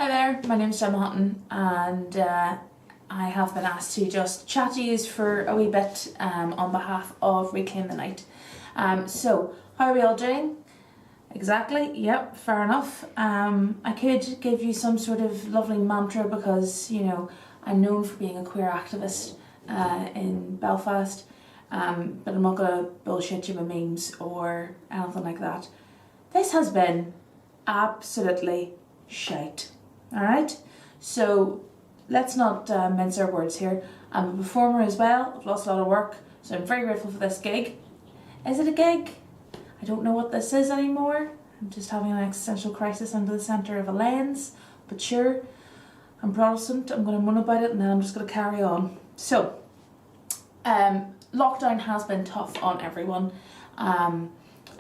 Hi there, my name is Gemma Hutton and I have been asked to just chat to you for a wee bit on behalf of Reclaim the Night. So, how are we all doing? Exactly, yep, fair enough. I could give you some sort of lovely mantra because, you know, I'm known for being a queer activist in Belfast, but I'm not going to bullshit you with memes or anything like that. This has been absolutely shite. Alright, so let's not mince our words here. I'm a performer as well, I've lost a lot of work, so I'm very grateful for this gig. Is it a gig? I don't know what this is anymore. I'm just having an existential crisis under the centre of a lens, but sure, I'm Protestant, I'm going to moan about it and then I'm just going to carry on. So, lockdown has been tough on everyone.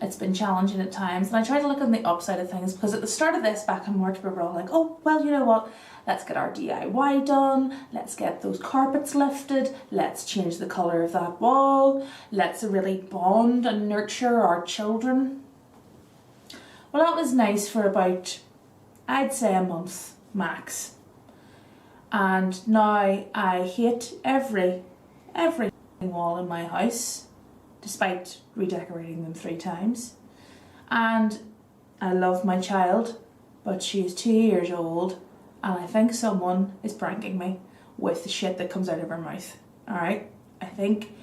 It's been challenging at times, and I try to look on the upside of things because at the start of this, back in March, we were all like, oh, well, you know what, let's get our DIY done, let's get those carpets lifted, let's change the colour of that wall, let's really bond and nurture our children. Well, that was nice for about, I'd say, a month max. And now I hate every wall in my house, despite redecorating them 3 times. And I love my child, but she is 2 years old, and I think someone is pranking me with the shit that comes out of her mouth. Alright? I think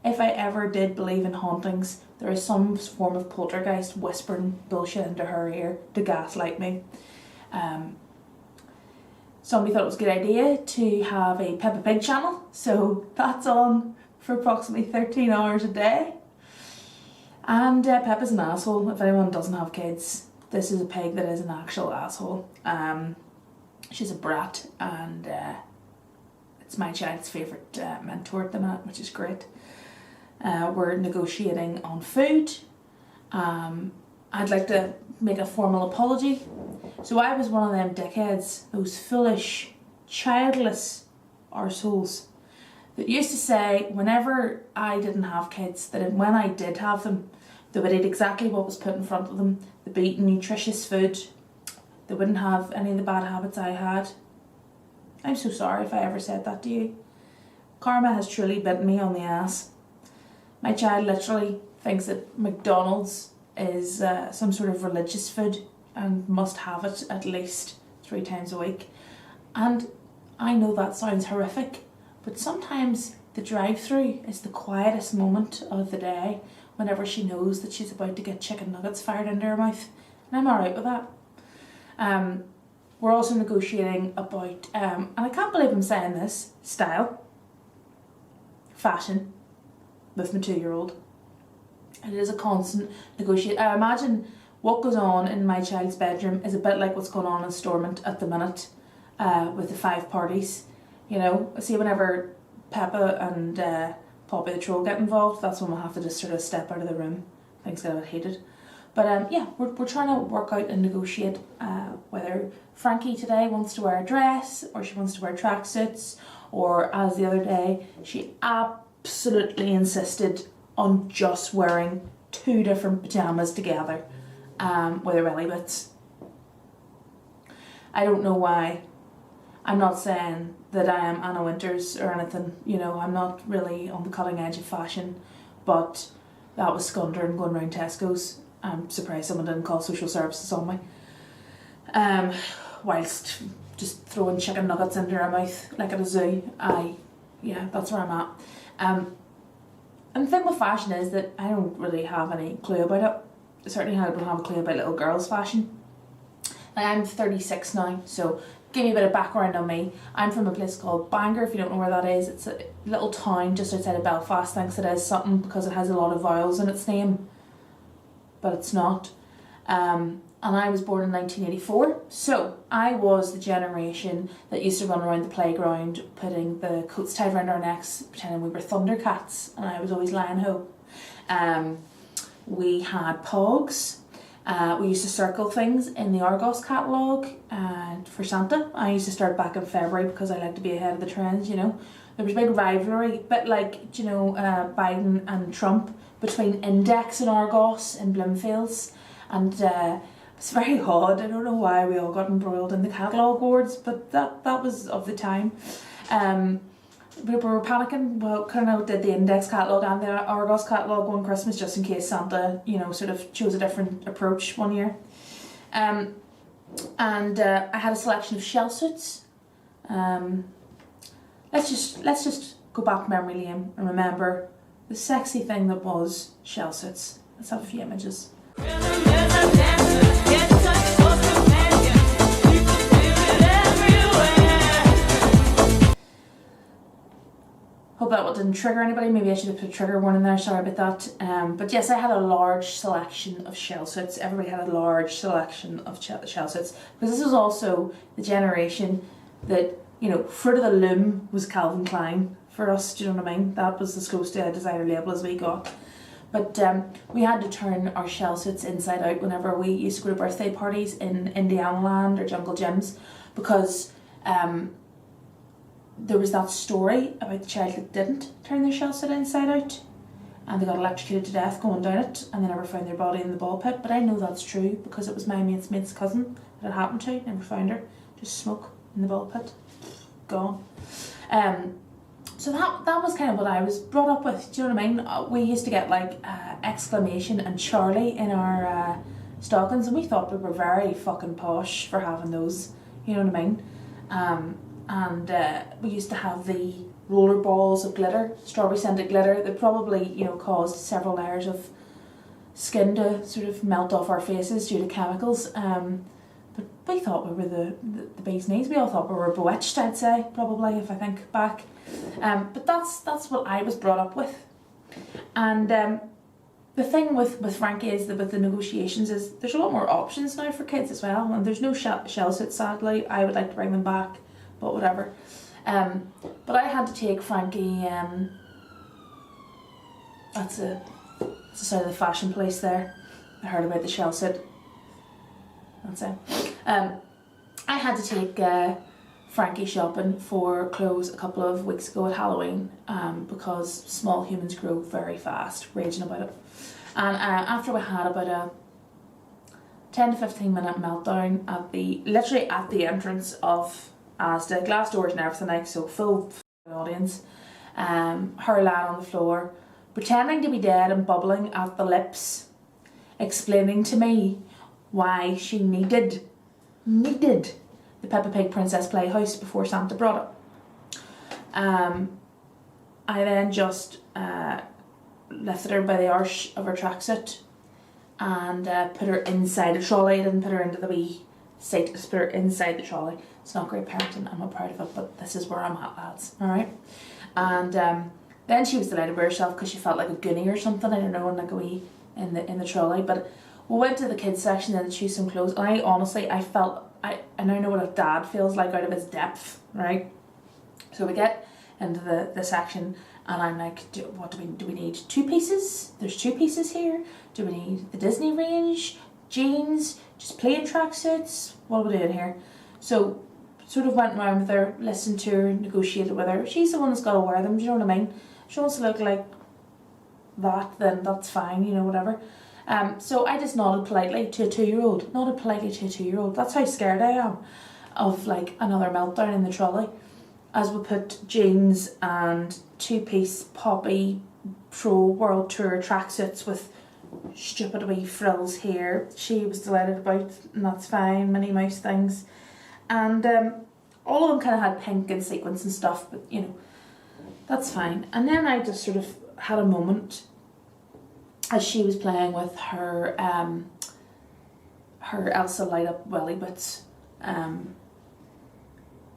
if I ever did believe in hauntings, there is some form of poltergeist whispering bullshit into her ear to gaslight me. Somebody thought it was a good idea to have a Peppa Pig channel, so that's on for approximately 13 hours a day. And Peppa's an asshole. If anyone doesn't have kids, this is a pig that is an actual asshole. She's a brat, and it's my child's favourite mentor at the minute, which is great. We're negotiating on food. I'd like to make a formal apology. So I was one of them dickheads, those foolish, childless arseholes that used to say whenever I didn't have kids, that when I did have them, they would eat exactly what was put in front of them. They'd be eating nutritious food. They wouldn't have any of the bad habits I had. I'm so sorry if I ever said that to you. Karma has truly bitten me on the ass. My child literally thinks that McDonald's is some sort of religious food and must have it at least 3 times a week. And I know that sounds horrific, but sometimes the drive-through is the quietest moment of the day whenever she knows that she's about to get chicken nuggets fired into her mouth. And I'm alright with that. We're also negotiating about, and I can't believe I'm saying this, style, fashion, with my 2-year-old. And it is a constant negotiation. I imagine what goes on in my child's bedroom is a bit like what's going on in Stormont at the minute with the 5 parties. You know, see whenever Peppa and Poppy the Troll get involved, that's when we'll have to just sort of step out of the room. Things get a bit heated. But yeah, we're trying to work out and negotiate whether Frankie today wants to wear a dress or she wants to wear tracksuits, or as the other day, she absolutely insisted on just wearing 2 different pyjamas together with her belly bits. I don't know why. I'm not saying that I am Anna Winters or anything, you know, I'm not really on the cutting edge of fashion, but that was scunner and going around Tesco's. I'm surprised someone didn't call social services on me. Whilst just throwing chicken nuggets into her mouth like at a zoo. Yeah, that's where I'm at. And the thing with fashion is that I don't really have any clue about it. Certainly I don't have a clue about little girls' fashion. I'm 36 now, so give you a bit of background on me. I'm from a place called Bangor, if you don't know where that is. It's a little town just outside of Belfast, thinks it is something because it has a lot of vowels in its name, but it's not. And I was born in 1984, so I was the generation that used to run around the playground putting the coats tied around our necks, pretending we were Thundercats, and I was always Lion-Ho. We had pogs. We used to circle things in the Argos catalogue for Santa. I used to start back in February because I like to be ahead of the trends, you know. There was a big rivalry, a bit like, you know, Biden and Trump, between Index and Argos in Bloomfields. And It's very odd. I don't know why we all got embroiled in the catalogue wars, but that was of the time. We were panicking. Well, kind of did the Index catalogue and the Argos catalogue one Christmas just in case Santa, you know, sort of chose a different approach one year. I had a selection of shell suits. Let's just go back memory lane and remember the sexy thing that was shell suits. Let's have a few images. Hope that didn't trigger anybody. Maybe I should have put a trigger warning there, sorry about that. But yes, I had a large selection of shell suits. Everybody had a large selection of shell suits. Because this was also the generation that, you know, Fruit of the Loom was Calvin Klein for us, do you know what I mean? That was as close to a designer label as we got. But we had to turn our shell suits inside out whenever we used to go to birthday parties in Indiana Land or Jungle Gyms, because there was that story about the child that didn't turn their shell suit inside out and they got electrocuted to death going down it and they never found their body in the ball pit. But I know that's true because it was my mate's cousin that it happened to. Never found her. Just smoke in the ball pit. Gone. So that was kind of what I was brought up with. Do you know what I mean? We used to get like exclamation and Charlie in our stockings, and we thought we were very fucking posh for having those. You know what I mean? And we used to have the roller balls of glitter, strawberry scented glitter, that probably, you know, caused several layers of skin to sort of melt off our faces due to chemicals. But we thought we were the bee's knees. We all thought we were bewitched, I'd say, probably, if I think back. But that's what I was brought up with. And the thing with Frankie is that with the negotiations is there's a lot more options now for kids as well. And there's no shell suits, sadly. I would like to bring them back, but whatever. But I had to take Frankie, that's the side of the fashion place there. I heard about the shell suit. That's it. I had to take Frankie shopping for clothes a couple of weeks ago at Halloween because small humans grow very fast, raging about it. And after we had about a 10 to 15 minute meltdown literally at the entrance of Asda, glass doors and everything like, so full audience, her lying on the floor, pretending to be dead and bubbling at the lips, explaining to me why she needed the Peppa Pig Princess Playhouse before Santa brought it. I then just lifted her by the arse of her tracksuit and put her inside the trolley. I didn't put her into the wee seat, just put her inside the trolley. It's not great parenting, I'm not proud of it, but this is where I'm at, lads, alright? And then she was delighted with herself because she felt like a goonie or something, I don't know, like a wee in the trolley. But we went to the kids section then to choose some clothes, and I honestly, I now know what a dad feels like out of his depth, right? So we get into the section and I'm like, do we need two pieces? There's two pieces here. Do we need the Disney range, jeans, just plain tracksuits? What are we doing here? So sort of went around with her, listened to her, negotiated with her. She's the one that's got to wear them, do you know what I mean? If she wants to look like that, then that's fine, you know, whatever. So I just nodded politely to a 2-year-old. Nodded politely to a 2-year-old. That's how scared I am of like another meltdown in the trolley. As we put jeans and 2-piece poppy pro world tour tracksuits with stupid wee frills here. She was delighted about, and that's fine, Minnie Mouse things. And all of them kind of had pink and sequins and stuff, but you know, that's fine. And then I just sort of had a moment as she was playing with her her Elsa light up welly bits.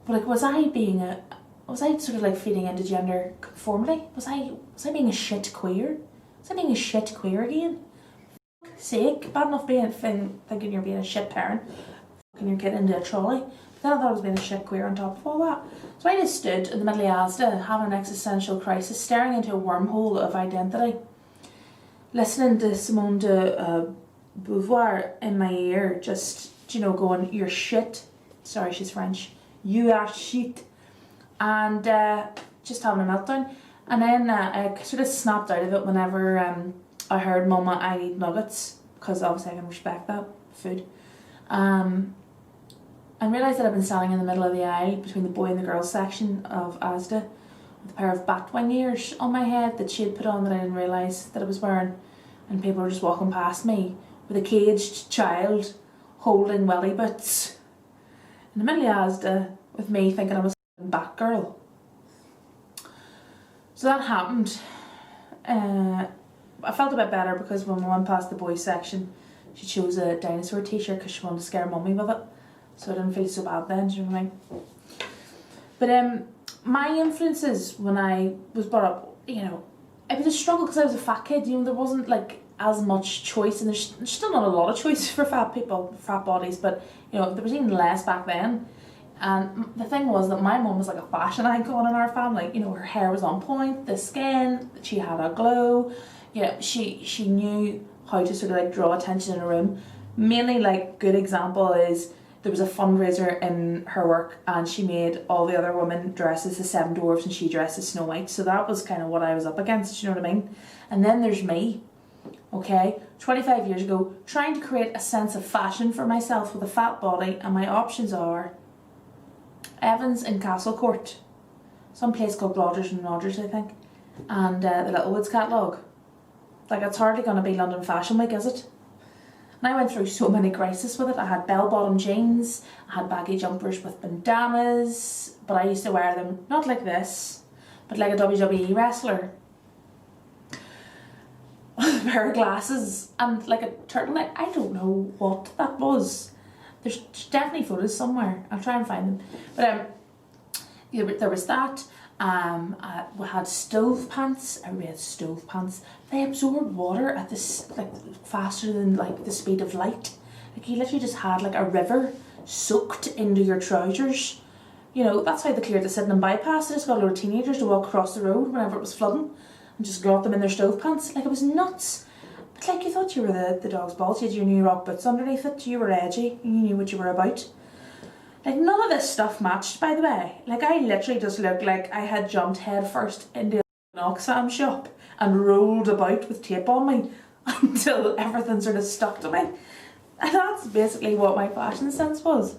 But like, was I sort of like feeding into gender conformity? Was I being a shit queer? Was I being a shit queer again? For fuck's sake, bad enough thinking you're being a shit parent, fucking your kid into a trolley. But then I thought I was being a shit queer on top of all that. So I just stood in the middle of Asda having an existential crisis, staring into a wormhole of identity, listening to Simone de Beauvoir in my ear, just, you know, going, you're shit. Sorry, she's French. You are shit. And just having a meltdown. And then I sort of snapped out of it whenever I heard, Mama, I need nuggets, because obviously I can respect that food. And realised that I'd been standing in the middle of the aisle between the boy and the girls section of Asda with a pair of batwing ears on my head that she had put on that I didn't realise that I was wearing, and people were just walking past me with a caged child holding welly boots in the middle of Asda with me thinking I was a Batgirl. So that happened. I felt a bit better because when we went past the boys section, she chose a dinosaur t-shirt because she wanted to scare mummy with it. So I didn't feel so bad then, do you know what I mean? But my influences when I was brought up, you know, it was a struggle because I was a fat kid, you know, there wasn't like as much choice, and there's still not a lot of choice for fat people, fat bodies, but you know, there was even less back then. And the thing was that my mum was like a fashion icon in our family. You know, her hair was on point, the skin, she had a glow. You know, she knew how to sort of like draw attention in a room. Mainly, like, good example is there was a fundraiser in her work and she made all the other women dress as the Seven Dwarfs and she dressed as Snow White. So that was kind of what I was up against, you know what I mean? And then there's me, okay, 25 years ago, trying to create a sense of fashion for myself with a fat body, and my options are Evans in Castlecourt, some place called Rogers and Rogers, I think, and the Littlewoods catalogue. Like, it's hardly going to be London Fashion Week, is it? And I went through so many crises with it. I had bell-bottom jeans, I had baggy jumpers with bandanas, but I used to wear them not like this, but like a WWE wrestler. With a pair of glasses and like a turtleneck. I don't know what that was. There's definitely photos somewhere. I'll try and find them. But yeah, there was that. We had stove pants. Everybody had stove pants. They absorbed water at this like faster than like the speed of light. Like, you literally just had like a river soaked into your trousers. You know, that's how they cleared the Sydenham bypass. They just got a load of teenagers to walk across the road whenever it was flooding and just got them in their stove pants. Like, it was nuts. But like, you thought you were the dog's balls. You had your new rock boots underneath it. You were edgy. You knew what you were about. Like, none of this stuff matched, by the way. Like, I literally just looked like I had jumped head first into an Oxfam shop and rolled about with tape on me until everything sort of stuck to me. And that's basically what my fashion sense was.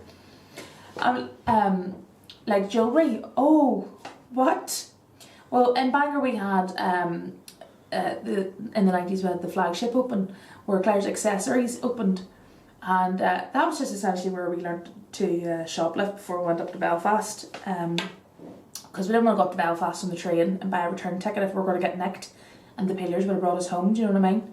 Like jewellery. Oh, what? Well, in Bangor we had, in the 90s we had the flagship open, where Claire's Accessories opened. And that was just essentially where we learned to shoplift before we went up to Belfast. Because we didn't want to go up to Belfast on the train and buy a return ticket if we were going to get nicked, and the peelers would have brought us home, do you know what I mean?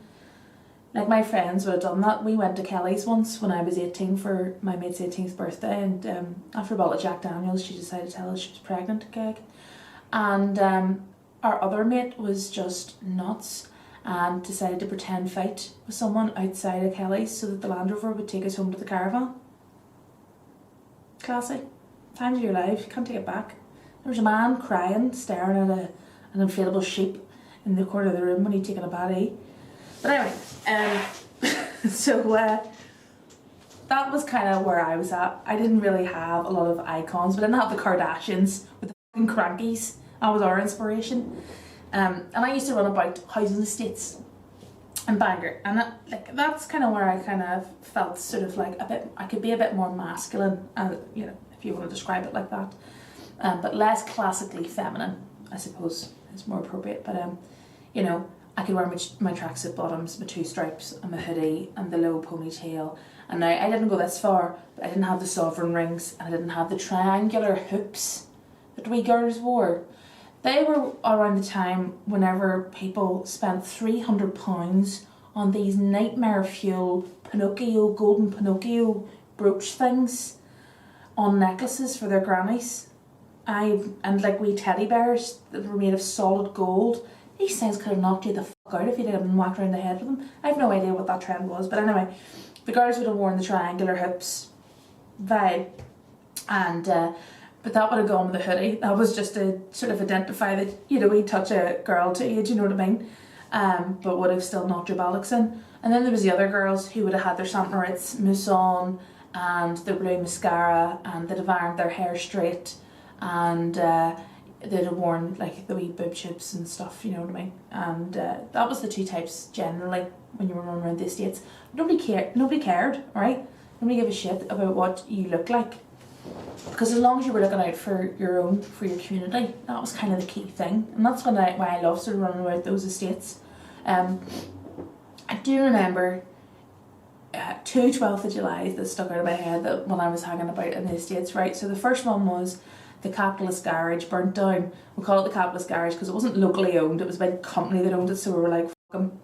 Like, my friends would have done that. We went to Kelly's once when I was 18 for my mate's 18th birthday, and after a bottle of Jack Daniels she decided to tell us she was pregnant, gag. And our other mate was just nuts and decided to pretend fight with someone outside of Kelly's so that the Land Rover would take us home to the caravan. Classic. Times of your life, you can't take it back. There was a man crying, staring at an inflatable sheep in the corner of the room when he'd taken a bad E. But anyway, so that was kind of where I was at. I didn't really have a lot of icons, but I didn't have the Kardashians with the fucking crankies. That was our inspiration. And I used to run about housing estates in Bangor, and that's kind of where I kind of felt sort of like I could be a bit more masculine, you know, if you want to describe it like that, but less classically feminine, I suppose is more appropriate. But you know, I could wear my tracksuit bottoms, my two stripes, and my hoodie, and the low ponytail. And now I didn't go this far, but I didn't have the sovereign rings, and I didn't have the triangular hoops that we girls wore. They were around the time whenever people spent £300 on these nightmare fuel Pinocchio, golden Pinocchio brooch things on necklaces for their grannies. And like wee teddy bears that were made of solid gold. These things could have knocked you the fuck out if you didn't whack around the head with them. I have no idea what that trend was, but anyway, the girls would have worn the triangular hoops vibe, and but that would have gone with the hoodie. That was just to sort of identify that, you know, we'd touch a girl to you, do you know what I mean? But would have still knocked your bollocks in. And then there was the other girls who would have had their St. Moritz mousse on and their blue mascara, and they'd have ironed their hair straight, and they'd have worn like the wee boob tubes and stuff, you know what I mean? And that was the two types generally when you were running around the estates. Nobody cared, right? nobody gave a shit about what you look like. Because as long as you were looking out for your own, for your community, that was kind of the key thing. And that's why I love sort of running about those estates. I do remember 2 12th of July that stuck out of my head that when I was hanging about in the estates, right? So the first one was the Capitalist Garage burnt down. We call it the Capitalist Garage because it wasn't locally owned, it was a big company that owned it, so we were like, fuck 'em.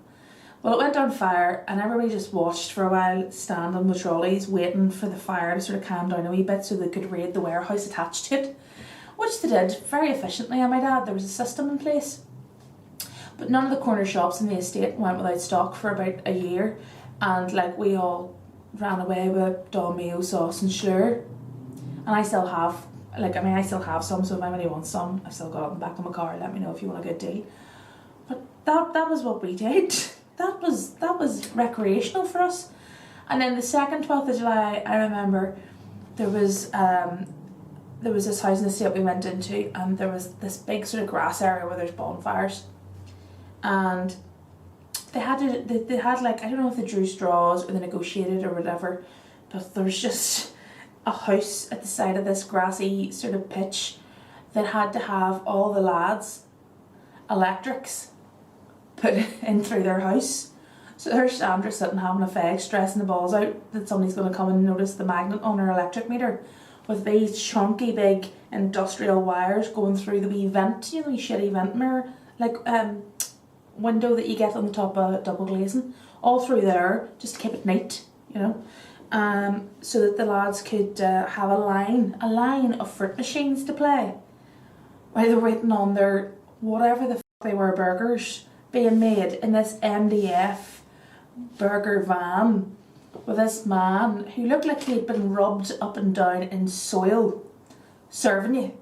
Well, it went on fire and everybody just watched for a while, standing with trolleys, waiting for the fire to sort of calm down a wee bit so they could raid the warehouse attached to it, which they did very efficiently, I might add. There was a system in place. But none of the corner shops in the estate went without stock for about a year, and like we all ran away with Don Mayo sauce and Schlur. And I still have, I still have some, so if anybody wants some, I've still got it in the back of my car, let me know if you want a good deal. But that was what we did. That was recreational for us. And then the second 12th of July, I remember there was this housing estate we went into, and there was this big sort of grass area where there's bonfires, and they had like, I don't know if they drew straws or they negotiated or whatever, but there's just a house at the side of this grassy sort of pitch that had to have all the lads' electrics put in through their house. So there's Sandra sitting having a fag, stressing the balls out that somebody's going to come and notice the magnet on her electric meter with these chunky big industrial wires going through the wee vent, you know, wee shitty vent mirror, like window that you get on the top of double glazing, all through there just to keep it neat, you know, so that the lads could have a line of fruit machines to play while they're waiting on their whatever the fuck they were burgers being made in this MDF burger van with this man who looked like he'd been rubbed up and down in soil serving you.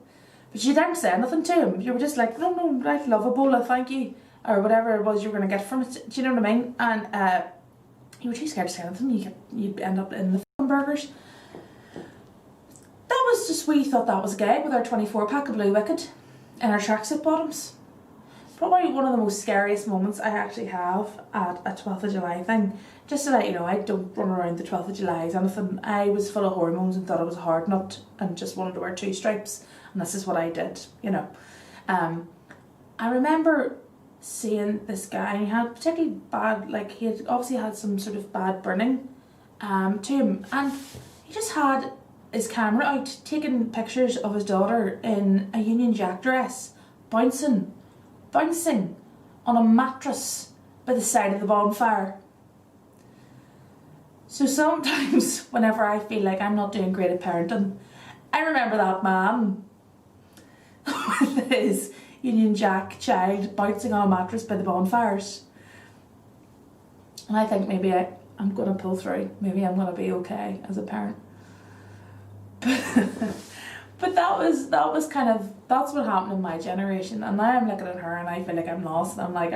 But you didn't say anything to him. You were just like, no, I'd love a bowl of thank you, or whatever it was you were going to get from it. Do you know what I mean? And you were too scared to say anything. You'd end up in the fucking burgers. That was just, we thought that was a gag with our 24 pack of Blue Wicked and our tracksuit bottoms. Probably one of the most scariest moments I actually have at a 12th of July thing. Just to let you know, I don't run around the 12th of July as anything. I was full of hormones and thought I was a hard nut and just wanted to wear 2 stripes, and this is what I did, you know. I remember seeing this guy, and he had particularly bad, like he had obviously had some sort of bad burning to him, and he just had his camera out taking pictures of his daughter in a Union Jack dress, bouncing on a mattress by the side of the bonfire. So sometimes whenever I feel like I'm not doing great at parenting, I remember that man with his Union Jack child bouncing on a mattress by the bonfires. And I think maybe I'm going to pull through. Maybe I'm going to be okay as a parent. But that was kind of, that's what happened in my generation, and now I'm looking at her and I feel like I'm lost, and I'm like,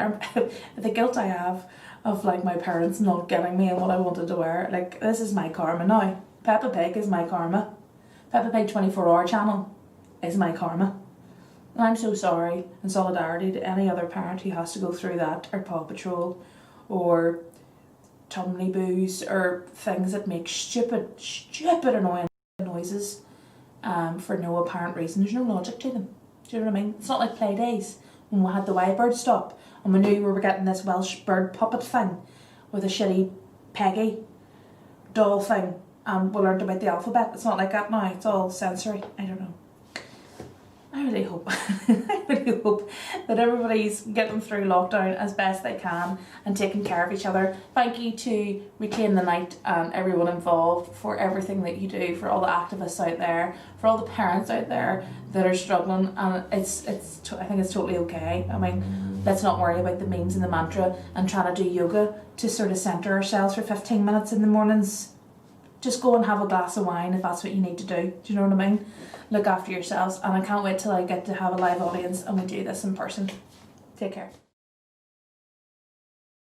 the guilt I have of like my parents not getting me and what I wanted to wear, like this is my karma now. Peppa Pig is my karma. Peppa Pig 24-hour channel is my karma. And I'm so sorry in solidarity to any other parent who has to go through that, or Paw Patrol, or Tumbley Boos, or things that make stupid annoying noises. For no apparent reason. There's no logic to them. Do you know what I mean? It's not like play days when we had the wild bird stop and we knew we were getting this Welsh bird puppet thing with a shitty Peggy doll thing, and we learned about the alphabet. It's not like that now. It's all sensory. I don't know. I really hope that everybody's getting through lockdown as best they can and taking care of each other. Thank you to Reclaim the Night and everyone involved for everything that you do, for all the activists out there, for all the parents out there that are struggling, and I think it's totally okay. I mean, let's not worry about the memes and the mantra and trying to do yoga to sort of centre ourselves for 15 minutes in the mornings. Just go and have a glass of wine if that's what you need to do. Do you know what I mean? Look after yourselves, and I can't wait till I get to have a live audience and we do this in person. Take care.